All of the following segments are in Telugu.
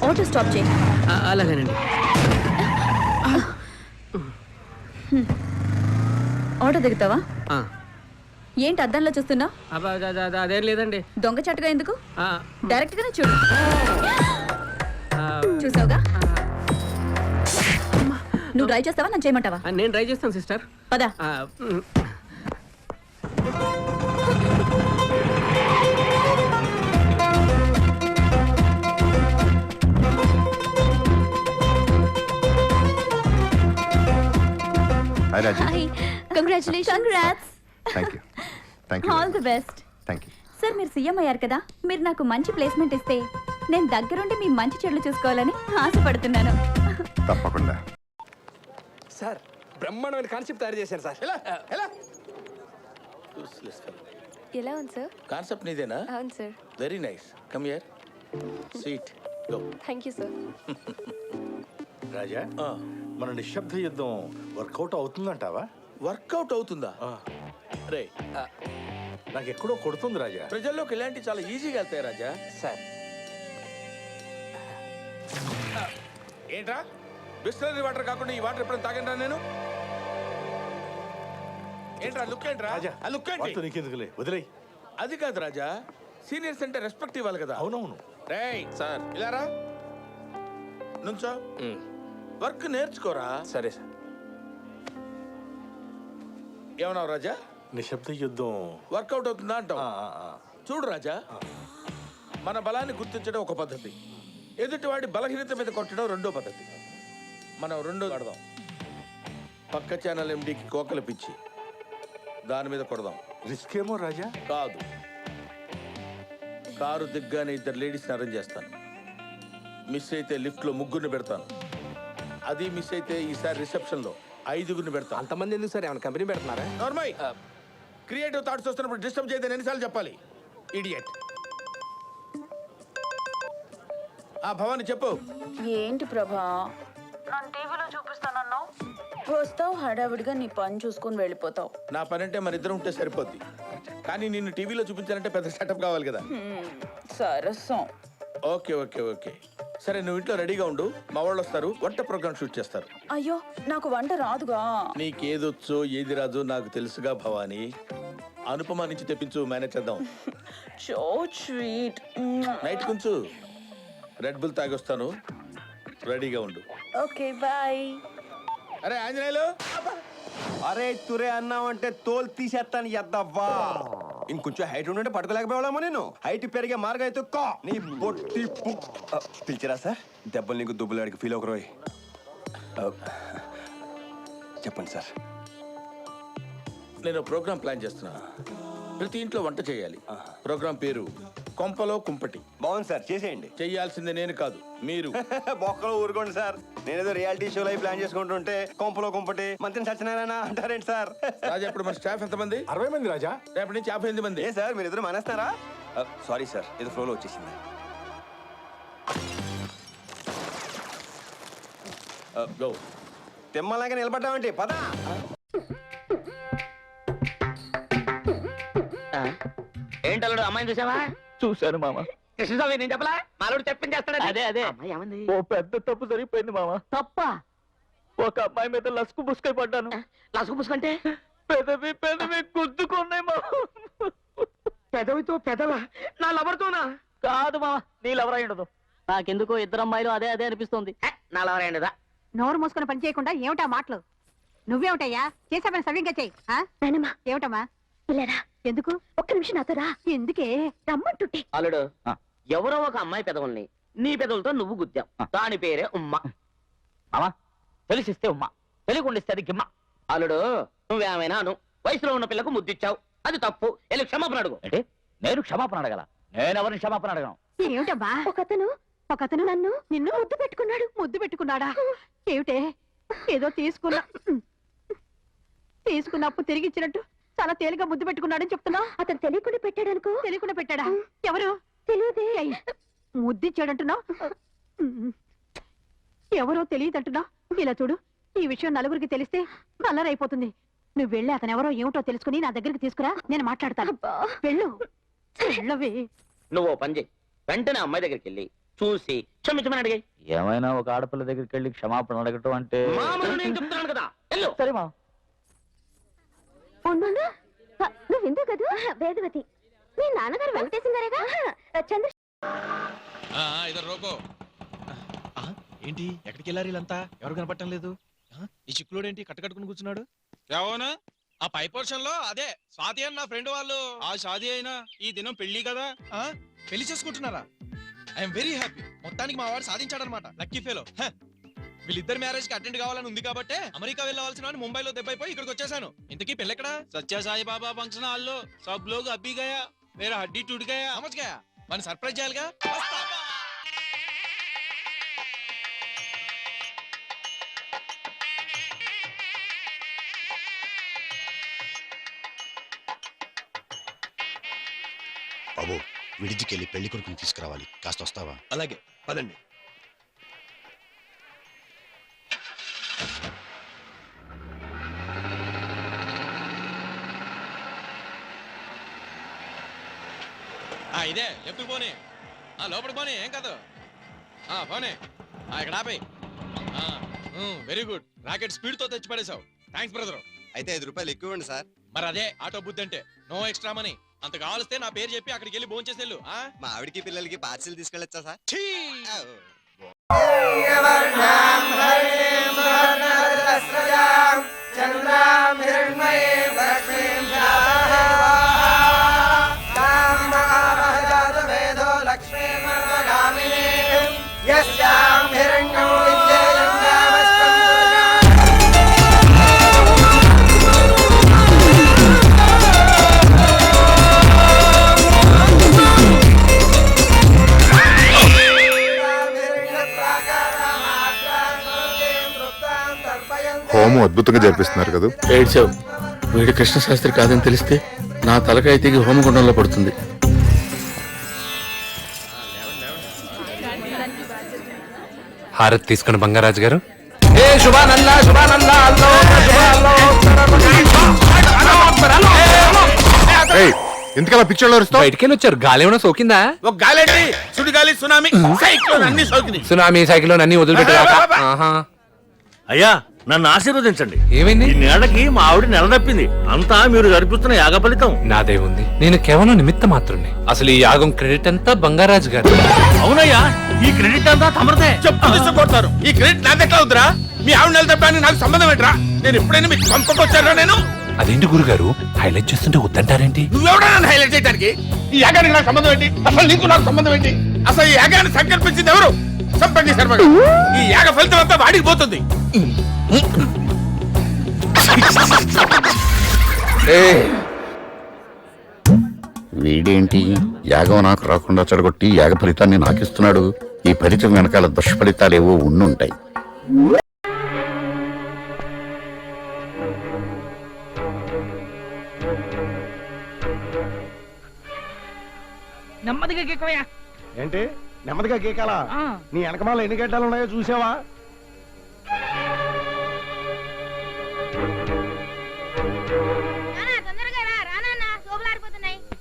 ఆటో స్టాప్ చేయి. అలాగేనండి. ఆటో దిగుతావా? ఏంటి అద్దంలో చూస్తున్నా? అదేం లేదండి. దొంగచాటుగా ఎందుకు? డైరెక్ట్ గానే చూడు. చూసావుగా? నువ్వు డ్రైవ్ చేస్తావా, నన్ను చేయమంటావా? నేను డ్రైవ్ చేస్తాను సిస్టర్. పదా. Hi Raji. Hi. Congratulations. Congrats. Thank you. Thank you. All the best. Thank you. Sir, మీరు సీఎం అయ్యారు కదా, మీరు నాకు మంచి ప్లేస్మెంట్ ఇస్తే నేను దగ్గరుండి మీ మంచి చెడులు చూసుకోవాలని ఆశపడుతున్నాను. తప్పకుండా. సార్, బ్రహ్మాండమైన కాన్సెప్ట్ తయారు చేశారు సార్. ఎలా ఉంది సార్? కాన్సెప్ట్ నీదేనా? అవును sir. Very nice. Come here. Seat. Go. Thank you sir. Raja, మన నిశ్శబ్ద యుద్ధం వర్కౌట్ అవుతుందంటావా? వర్కౌట్ అవుతుందా? రే, నాకు ఎక్కడో కొడుతుంది రాజా. ప్రజల్లోకి ఇలాంటి చాలా ఈజీగా వెళ్తాయి రాజా. సార్, ఏంట్రా బిస్లరీ వాటర్ కాకుండా ఈ వాటర్ ఎప్పుడైనా తాగండి నేను? ఏంట్రా లుక్ ఏంట్రా? రాజా, ఆ లుక్ ఏంటి? వాటితో నీకెందుకులే, వదిలేయ్. అది కాదు రాజా, సీనియర్స్ అంటే రెస్పెక్ట్ ఇవ్వాలి కదా. అవునవును. రేయ్ సార్, ఇలా రా. నుంచో. వర్క్ నేర్చుకోరా. సరే సార్. ఏమన్నావు రాజా? నిశ్శబ్ద యుద్ధం వర్కౌట్ అవుతుందా అంటావు? చూడు రాజా, మన బలాన్ని గుర్తించడం ఒక పద్ధతి, ఎదుటివాడి బలహీనత మీద కొట్టడం రెండో పద్ధతి. మనం రెండో ఆడదాం. పక్క ఛానల్ ఎండికి కోకలు పిచ్చి దాని మీద కొడదాం. రిస్క్ ఏమో రాజా. కాదు, కారు దిగ్గానే ఇద్దరు లేడీస్ని అరేంజ్ చేస్తాను. మిస్ అయితే లిఫ్ట్లో ముగ్గురిని పెడతాను. అది మిస్ అయితే ఈసారి రిసెప్షన్లో 5గురిని పెడతాను. అంతమంది ఎందుకు సార్? ఏమైనా కంపెనీ పెడుతున్నారా? నార్మల్ క్రియేటివ్ థాట్స్ వస్తున్నప్పుడు డిస్టర్బ్ చేయదని ఎన్నిసార్లు చెప్పాలి? ఇడియట్. భవాని చెప్పు. ఏంటి ప్రభా, నన్ను టీవీలో చూపిస్తానన్నావు, వస్తావు హడావిడిగా నీ పని చూసుకొని వెళ్ళిపోతావు. నా పని అంటే మన ఇద్దరం ఉంటే సరిపోద్ది, కానీ నిన్ను టీవీలో చూపించాలంటే పెద్ద సెటప్ కావాలి కదా. సరసం. ఓకే ఓకే ఓకే, సరే నువ్వు ఇంట్లో రెడీగా ఉండు. మా వాళ్ళు వస్తారు, వంట ప్రోగ్రామ్ షూట్ చేస్తారు. అయ్యో, నాకు వంట రాదుగా. నీకేదొచ్చో ఏది రాజు నాకు తెలుసుగా భవాని. అనుపమ నుంచి తెప్పించు, మేనేజ్ చేద్దాం. So sweet. నైట్ కొంచెం రెడ్ బుల్ తాగొస్తాను, రెడీగా ఉండు. Okay bye. అరే ఆంజనేయులు, అరే తురే అన్నావంటే తోలు తీసేస్తాను ఎద్దవ్వా. ఇంకొంచెం హైట్ ఉంటే పట్టుకోలేకపోయామో నేను. హైట్ పెరిగే మార్గం అయితే నీ బొట్టి పిలిచిరా సార్. దెబ్బలు నీకు దుబ్బులాడికి ఫీల్ ఒకరోయ్. చెప్పండి సార్. నేను ప్రోగ్రామ్ ప్లాన్ చేస్తున్నాను. ప్రతి ఇంట్లో వంట చేయాలి. ప్రోగ్రామ్ పేరు కొంపలో కుంపటి. బాగుంది సార్, చేసేయండి. చెయ్యాల్సిందే నేను కాదు, మీరు. బొక్కలో ఊరుకోండి సార్. నేనేదో రియాలిటీ షోలో ప్లాన్ చేసుకుంటుంటే కొంపలో కుంపటి మంత్రి సత్యనారాయణ అంటారేంటి సార్? రాజా, ఇప్పుడు మన స్టాఫ్ ఎంతమంది? 60 మంది రాజా. రేపటి నుంచి 58 మంది. ఏ సార్, మీరు ఇద్దరు మానేస్తారా? సారీ సార్, ఏదో ఫ్లోలో వచ్చేసింది. గో. తిమ్మలాగా నిలబడ్డామంటే పద. ఏంటల్లుడు, అమ్మాయిని చూసావా? చూశాను మామ. కృష్ణస్వామి, నేను చెప్పలా? మాలోడు చెప్పించేస్తాడు. అదే అదే. ఓ పెద్ద తప్పు జరిగిపోయింది మామ. తప్ప? ఒక అమ్మాయి మీద లసుకు పుసుకై పడ్డాను. లసుకు పుసుకంటే పెదవి పెదవి గుద్దుకున్నాయి మామ. పెదవితో పెదవా? నా లవర్తోనా? కాదు మామ, నీ లవర్ అయి ఉండదు. నాకెందుకో ఇద్దరు అమ్మాయిలు అదే అదే అనిపిస్తుంది. నా లవర్ అయి ఉండదా? నోరు మూసుకుని పని చేయకుండా ఏమిటా మాటలు? నువ్వేమిటయ్యా? చేసే పని సవ్యంగా చెయ్యి. ఏమిటమ్మా? ఎందుకు? ఒక్క నిమిషం నాతో రా. ఎందుకే? రమ్మంటుంటే. అల్లుడు, ఎవరో ఒక అమ్మాయి పెదవుల్ని నీ పెదవులతో నువ్వు గుద్దావు. దాని పేరే ఉమ్మ. అమ్మా, తెలిసిస్తే ఉమ్మ, తెలియకుండిస్తే అది గిమ్మ. అల్లుడు, నువ్వేమైనా అను, వయసులో ఉన్న పిల్లకు ముద్దిచ్చావు, అది తప్పు. వెళ్ళి క్షమాపణ అడుగు. అంటే నేను క్షమాపణ అడగల? నేనెవరిని క్షమాపణ అడగను. ఏమిటమ్మా? ఒకతను నిన్ను ముద్దు పెట్టుకున్నాడు. ముద్దు పెట్టుకున్నాడా? ఏమిటే? ఏదో తీసుకున్నప్పుడు తిరిగి ఇచ్చినట్టు చాలా తేలిగా ముద్దు పెట్టుకున్నాడని చెప్తున్నా. అతను తెలియకుండా పెట్టాడు అనుకో. తెలియకుండా పెట్టాడా? ఎవరు? తెలియదే. ముద్దిచ్చాడంటున్నావు. ఎవరో తెలియదంటున్నా. ఇలా చూడు, ఈ విషయం నలుగురికి తెలిస్తే నల్లరైపోతుంది. నువ్వు వెళ్ళి అతను ఎవరో ఏమిటో తెలుసుకుని నా దగ్గరికి తీసుకురా, నేను మాట్లాడతాను. వెళ్ళు. వెళ్ళవే. నువ్వు పని చేయి, వెంటనే అమ్మాయి దగ్గరికి వెళ్ళి చూసి క్షమించమని అడిగాయి. ఏమైనా ఒక ఆడపిల్ల దగ్గరికి వెళ్ళి క్షమాపణ అడగటం అంటే నేను చెప్తున్నాను కదా. వెళ్ళు. సరే మా ఉండు. నువ్వు విందు కదా వేదవతి మీ నాన్నగారు వెంకటేశం గారేగా చంద్ర ఏంటి ఎక్కడికి వెళ్ళారు వీళ్ళంతా? ఎవరు కనపడటం లేదు. ఈ చిక్కులోడు ఏంటి కట్టుకట్టుకుని కూర్చున్నాడు? ఎవనా ఆ పై పోర్షన్ లో అదే స్వాతి అని నా ఫ్రెండ్ వాళ్ళు ఆ షాదీ అయినా ఈ దినం పెళ్లి కదా. పెళ్లి చేసుకుంటున్నారా? I'm very happy. మొత్తానికి మా వాడు సాధించాడనమాట. Lucky fellow. వీళ్ళిద్దరు మ్యారేజ్ కి అటెండ్ కావాలని ఉంది కాబట్టి అమెరికా వెళ్ళవలసిన ముంబైలో దెబ్బైపోయి ఇక్కడికి వచ్చేసాను. ఇంతకీ పెళ్ళి ఎక్కడ? సత్య సాయి బాబా ఫంక్షన్ హాల్ లో సబ్ లోగ్ అబ్బి గయా మేరా హడ్డీ టూట్ గయా. సమझ गया. మన సర్ప్రైజ్ చేయాలిగా. బాబు విడిదికెళ్ళి పెళ్లి కొడుకుని తీసుకురావాలి, కాస్త వస్తావా? అలాగే పదండి. ఇదే లెఫ్ట్ పోనీ, లోపలికి పోనీ, ఏం కాదు. పోనీ ఇక్కడ ఆపేయి. Very good. రాకెట్ స్పీడ్ తో తెచ్చి పడేసావు. Thanks brother. అయితే 5 రూపాయలు ఎక్కువ ఇవ్వండి సార్. మరి అదే ఆటో బుద్ధి అంటే. No extra money. అంత కావలిస్తే నా పేరు చెప్పి అక్కడికి వెళ్ళి భోంచేసి వెళ్ళు. మా ఆవిడికి పిల్లలకి పార్సిల్ తీసుకెళ్ళొచ్చా సార్? హోమం అద్భుతంగా జరిపిస్తున్నారు కదా. ఏడ్చావు. వీడు కృష్ణశాస్త్రి కాదని తెలిస్తే నా తలకాయ తెగి హోమగుండంలో పడుతుంది. హారతి తీసుకుని బంగారాజు గారు. ఎందుకలా పిక్చర్లో బయటికి వచ్చారు. గాలి ఏమైనా సోకిందా? ఒక గాలి, సుడిగాలి, సునామీ, సైక్లోన్ అన్ని సోకినాయి. సునామీ, సైక్లోన్ అన్ని వదిలిపెట్టారు. అయ్యా నన్ను ఆశీర్వదించండి. ఏమైంది? ఈ నేలకి మా ఆవిడ నెల తప్పింది. అంతా మీరు జరిపిస్తున్న యాగ ఫలితం. నాదే ఉంది. నేను కేవలం నిమిత్త మాత్రమే. అసలు ఈ యాగం క్రెడిట్ అంతా బంగారాజు గారు. అవునయ్యా, ఈ క్రెడిట్ అంతా తమరదే. చెప్పు తీసుకొడతారు. ఈ క్రెడిట్ నా దగ్గర ఉందిరా. మీ ఆవిడ నెల తప్పడానికి నాకు సంబంధం ఏంట్రా? నేను ఎప్పుడైనా మీకు పంపకొచ్చారా? నేను అదేంటి గురుగారు హైలైట్ చేస్తుంటే వద్దంటారేంటి? నువ్వెవడా నన్ను హైలైట్ చేయడానికి? ఈ యాగానికి నాకు సంబంధం ఏంటి? అసలు నీకు నాకు సంబంధం ఏంటి? అసలు ఈ యాగాన్ని సంకల్పించింది ఎవరు? సంపంగి శర్మ. ఈ యాగ ఫలితం అంతా వాడికి పోతుంది. వీడేంటి యాగం నాకు రాకుండా చెడగొట్టి యాగ ఫలితాన్ని నాకిస్తున్నాడు. ఈ ఫలితం వెనకాల దుష్ఫలితాలేవో ఉండుంటాయి. నెమ్మదిగా గీకోయా. ఏంటి నెమ్మదిగా గీకాలా? నీ వెనకమాల ఎన్ని గడ్డలు ఉన్నాయో చూసావా?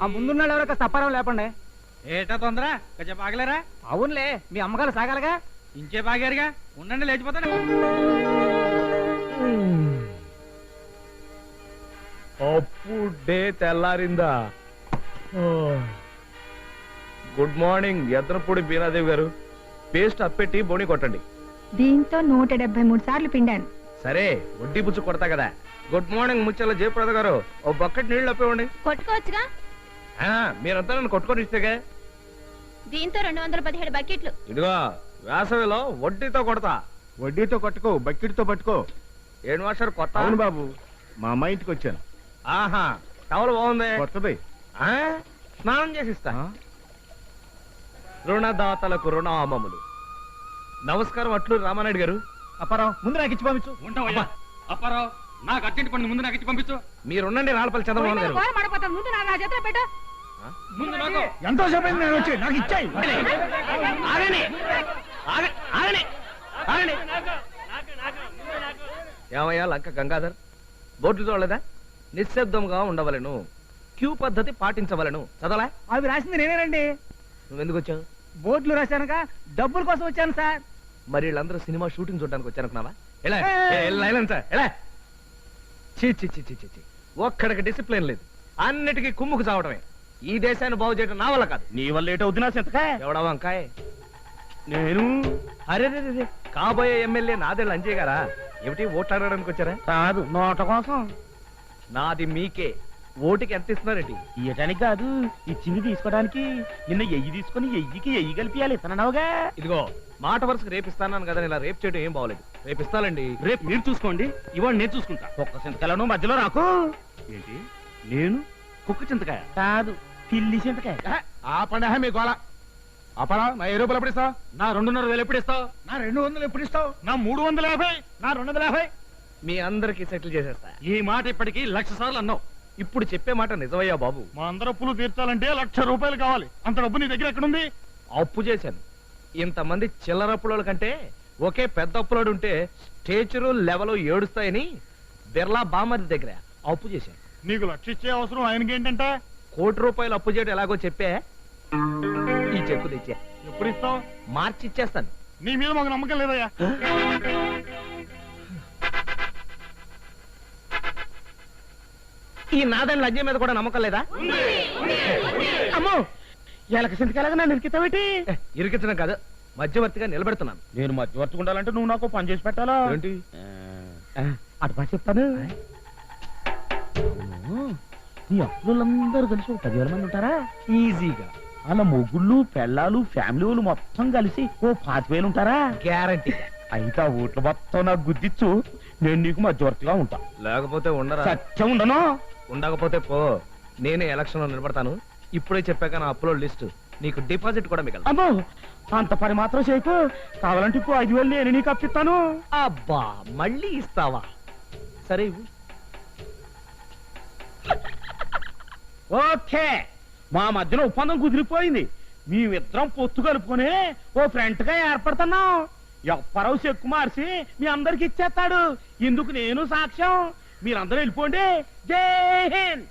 ఆ ముందున్న ఎవరో సప్పారం లేపండి. ఏటా తొందర కొంచెం ఆగలేరా? అవునులే, మీ అమ్మగారు సాగాలిగా. ఇంకే బాగారుగా. ఉండండి, లేచిపోతాను. అప్పుడే తెల్లారిందా? గుడ్ మార్నింగ్ ఎద్దనపూడి బీనాదేవి గారు. పేస్ట్ అప్పెట్టి బోని కొట్టండి. దీంతో 173 సార్లు పిండాను. సరే, వడ్డీ పుచ్చు కొడతా కదా. గుడ్ మార్నింగ్ ముచ్చల జయప్రద గారు. ఓ బకెట్ నీళ్లు అప్పివ్వండి. కొట్టుకోవచ్చుగా. మీరంతా నన్ను కొట్టుకొని ఇస్తేగా. దీంతో 217 బకెట్లు. ఇదిగో వేసవిలో వడ్డీతో కొడతా. వడ్డీతో కొట్టుకో, బకెట్తో పట్టుకో. ఏడు మాస్టర్ కొత్త. అవును బాబు, మా అమ్మాయి ఇంటికి వచ్చాను. ఆహా, టవల్ బాగుంది. కొత్తది. స్నానం చేసిస్తా. రుణదాతలకు రుణామములు. నమస్కారం అట్లు రామానాయుడు గారు. అప్పారావు, ముందు నాకు ఇచ్చి పంపించు. ఉంటావయ్యా అప్పారావు, నాకు అర్జెంట్ పని ముందు నాకు ఇచ్చి పంపించు. మీరుండండి రాళ్ళపల్లి చంద్రబాబు గారు. ముందు నా చేతిలో పెట్టు. ముందు నాకు ఎంతో సేపు అయింది నేను వచ్చి, నాకు ఇచ్చాయి. ఏమయ్యా లంక గంగాధర్, బోర్డు చూడలేదా? నిశ్శబ్దంగా ఉండవలను, క్యూ పద్ధతి పాటించవలను. చదవలే? అవి రాసింది నేనేనండి. నువ్వెందుకు వచ్చావు? బోర్డులు రాశానుగా, డబ్బుల కోసం వచ్చాను సార్. మరి వీళ్ళందరూ సినిమా షూటింగ్ చూడడానికి వచ్చానుకున్నావా? ఎలా సార్ ఎలా? చీ చీ చీ చీ చీ, ఒక్కడికి డిసిప్లిన్ లేదు, అన్నిటికీ కుమ్ముకు చావడమే. ఈ దేశాన్ని బాగు చేయడం నా వల్ల కాదు. నీ వల్ల ఏటో వద్దునా చింతకాయ? ఎవడా వంకాయ? నేను అరే కాబోయే ఎమ్మెల్యే నాదే అంజయ్ గారా? ఏమిటి ఓట్లు అడగడానికి వచ్చారా? కాదు, నోట కోసం. నాది మీకే. ఓటుకి ఎంత ఇస్తున్నారేంటి? ఇయటానికి కాదు, ఇచ్చింది తీసుకోవడానికి. నిన్న ఎయ్యి తీసుకుని ఎయ్యికి ఎయ్యి కలిపియాలి ఇతనవుగా. ఇదిగో మాట వరుసకు రేపిస్తాను కదా, ఇలా రేపు చేయడం ఏం బాగోలేదు. రేపిస్తానండి. రేపు మీరు చూసుకోండి, ఇవాళ నేను చూసుకుంటా. కుక్క చింతకాయలను మధ్యలో రాకు. ఏంటి నేను కుక్క చింతకాయ? కాదు, పిల్లి చింతకాయ. ఆ పండగ మీ గోళ అపరా. నా 10 రూపాయలు ఎప్పుడు ఇస్తావు? నా 2,500 ఎప్పుడు ఇస్తావు? నా 200 ఎప్పుడు ఇస్తావు? నా 350. నా 250. మీ అందరికి సెటిల్ చేసేస్తా. ఈ మాట ఇప్పటికి 1,00,000 సార్లు అన్నావు. ఇప్పుడు చెప్పే మాట నిజమయ్యా బాబు. మా అందరూ అప్పులు తీర్చాలంటే 1,00,000 రూపాయలు కావాలి. అంత డబ్బు నీ దగ్గర ఎక్కడుంది? అప్పు చేశాను. ఇంతమంది చిల్లర అప్పులోళ్ళ కంటే ఒకే పెద్ద అప్పులోడు ఉంటే స్టేచరు లెవెల్ ఏడుస్తాయని బిర్లా బామర్ది దగ్గర అప్పు చేశాను. నీకు 1,00,000 ఇచ్చే అవసరం ఆయనకి ఏంటంటే? 1 కోటి రూపాయలు అప్పు చేయడం ఎలాగో చెప్పే. ఈ చెక్కు తెచ్చా. ఎప్పుడు ఇస్తావు? మార్చి ఇచ్చేస్తాను. నీ మీద మాకు నమ్మకం లేదయ్యా. ఈ నాదని లజ్జ మీద కూడా నమ్మకం లేదా? అమ్మో, ఎలక సింతకాయలాగా నన్ను ఇరికితావేటి? ఇరికించడం కాదు, మధ్యవర్తిగా నిలబెడుతున్నాను. నేను మధ్యవర్తి ఉండాలంటే నువ్వు నాకు పని చేసి పెట్టాలా? ఏంటి అటు పని చెప్తాను. నీ అప్పులందరూ కలిసి 10,000 మంది ఉంటారా? ఈజీగా. అలా మొగుళ్ళు పెళ్ళాలు ఫ్యామిలీ వాళ్ళు మొత్తం కలిసి 5,000 ఉంటారా? గ్యారంటీ. అయితే ఆ ఓట్లు మొత్తం నాకు గుద్దిచ్చు, నేను నీకు మధ్యవర్తిగా ఉంటా. లేకపోతే ఉండరా? సత్యం ఉండను. ఉండకపోతే పో, నేనే ఎలక్షన్ లో నిలబడతాను. ఇప్పుడే చెప్పాక నా అప్పులో లిస్టు, నీకు డిపాజిట్ కూడా మిగలదు. అమ్మో, అంత పని మాత్రం చేయకు. కావాలంటే ఇప్పుడు 5,000 నేను నీకు అప్పిస్తాను. అబ్బా, మళ్ళీ ఇస్తావా? సరే ఇవ్వు. ఓకే, మా మధ్యలో ఒప్పందం కుదిరిపోయింది. మేమిద్దరం పొత్తు కలుపుకొని ఓ ఫ్రెంట్ గా ఏర్పడుతున్నాం. ఎప్పరవు చెక్కు మార్చి మీ అందరికి ఇచ్చేస్తాడు. ఇందుకు నేను సాక్ష్యం. మీరందరూ వెళ్ళిపోండి. జై హింద్.